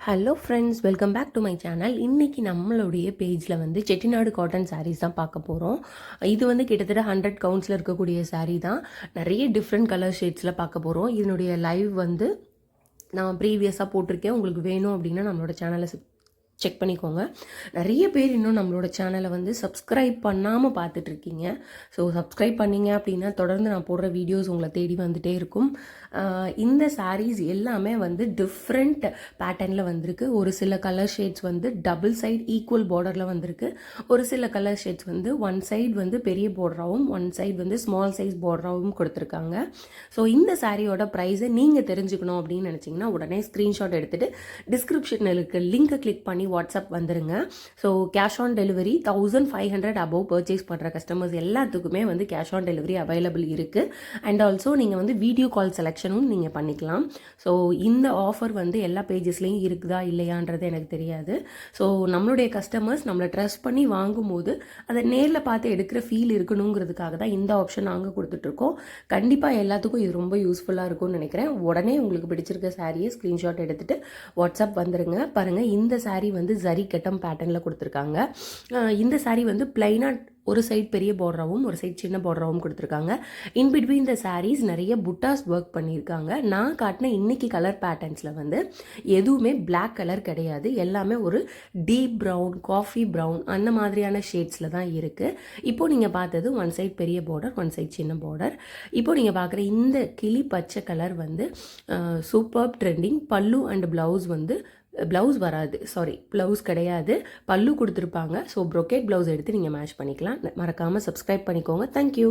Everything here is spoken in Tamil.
Hello friends, welcome back to my channel. இன்றைக்கி நம்மளுடைய பேஜில் வந்து செட்டிநாடு காட்டன் சாரீஸ் தான் பார்க்க போகிறோம். இது வந்து கிட்டத்தட்ட 100 கவுண்ட்ஸில் இருக்கக்கூடிய சாரீ தான். நிறைய டிஃப்ரெண்ட் கலர் ஷேட்ஸில் பார்க்க போகிறோம். இதனுடைய லைவ் வந்து நான் ப்ரீவியஸாக போட்டிருக்கேன். உங்களுக்கு வேணும் அப்படின்னா நம்மளோட சேனலை செக் பண்ணிக்கோங்க. நிறைய பேர் இன்னும் நம்மளோட சேனலை வந்து சப்ஸ்கிரைப் பண்ணாமல் பார்த்துட்ருக்கீங்க. ஸோ சப்ஸ்கிரைப் பண்ணிங்க அப்படின்னா தொடர்ந்து நான் போடுற வீடியோஸ் உங்களை தேடி வந்துகிட்டே இருக்கும். இந்த சாரீஸ் எல்லாமே வந்து டிஃப்ரெண்ட் பேட்டர்னில் வந்திருக்கு. ஒரு சில கலர் ஷேட்ஸ் வந்து டபுள் சைட் ஈக்குவல் பார்டரில் வந்திருக்கு. ஒரு சில கலர் ஷேட்ஸ் வந்து ஒன் சைடு வந்து பெரிய பார்டராகவும் ஒன் சைடு வந்து ஸ்மால் சைஸ் பார்டராகவும் கொடுத்துருக்காங்க. ஸோ இந்த சாரியோட ப்ரைஸை நீங்கள் தெரிஞ்சுக்கணும் அப்படின்னு நினச்சிங்கன்னா உடனே ஸ்க்ரீன்ஷாட் எடுத்துகிட்டு டிஸ்கிரிப்ஷனில் இருக்க லிங்கை கிளிக் பண்ணி வாட்ஸ்அப் வந்துருங்க. So cash on delivery 1500 above purchase பண்ணுற கஸ்டமர்ஸ் எல்லாத்துக்குமே வந்து கேஷ் ஆன் டெலிவரி அவைலபிள் இருக்குது. அண்ட் ஆல்சோ நீங்கள் வந்து வீடியோ கால் செலெக்ஷனும் நீங்கள் பண்ணிக்கலாம். ஸோ இந்த ஆஃபர் வந்து எல்லா பேஜஸ்லேயும் இருக்குதா இல்லையான்றது எனக்கு தெரியாது. ஸோ நம்மளுடைய கஸ்டமர்ஸ் நம்மளை ட்ரஸ்ட் பண்ணி வாங்கும்போது அதை நேரில் பார்த்து எடுக்கிற ஃபீல் இருக்கணுங்கிறதுக்காக தான் இந்த ஆப்ஷன் நாங்கள் கொடுத்துட்ருக்கோம். கண்டிப்பாக எல்லாத்துக்கும் இது ரொம்ப யூஸ்ஃபுல்லாக இருக்கும்னு நினைக்கிறேன். உடனே உங்களுக்கு பிடிச்சிருக்க சாரியை ஸ்க்ரீன்ஷாட் எடுத்துகிட்டு வாட்ஸ்அப் வந்துருங்க. பாருங்கள், இந்த சாரீ வந்து ஜரி கட்டம் பேட்டர்னில் கொடுத்துருக்காங்க. இந்த சாரீ வந்து பிளைனாக ஒரு சைட் பெரிய பார்டராகவும் ஒரு சைட் சின்ன பார்டராகவும் கொடுத்துருக்காங்க. இன் பிட்வீன் இந்த சாரீஸ் நிறைய புட்டாஸ் ஒர்க் பண்ணியிருக்காங்க. நான் காட்டின இன்னைக்கு கலர் பேட்டர்ன்ஸில் வந்து எதுவுமே பிளாக் கலர் கிடையாது. எல்லாமே ஒரு டீப் ப்ரௌன், காஃபி ப்ரௌன் அந்த மாதிரியான ஷேட்ஸில் தான் இருக்குது. இப்போது நீங்கள் பார்த்தது ஒன் சைட் பெரிய பார்டர், ஒன் சைட் சின்ன பார்டர். இப்போது நீங்கள் பார்க்குற இந்த கிளி பச்சை கலர் வந்து சூப்பர் ட்ரெண்டிங். பல்லு அண்ட் ப்ளவுஸ் வந்து ப்ளவுஸ் வராது, ப்ளவுஸ் கிடையாது, பல்லு கொடுத்துருப்பாங்க. ஸோ ப்ரொக்கேட் ப்ளவுஸ் எடுத்து நீங்கள் மேட்ச் பண்ணிக்கலாம். மறக்காமல் சப்ஸ்கிரைப் பண்ணிக்கோங்க. தேங்க்யூ.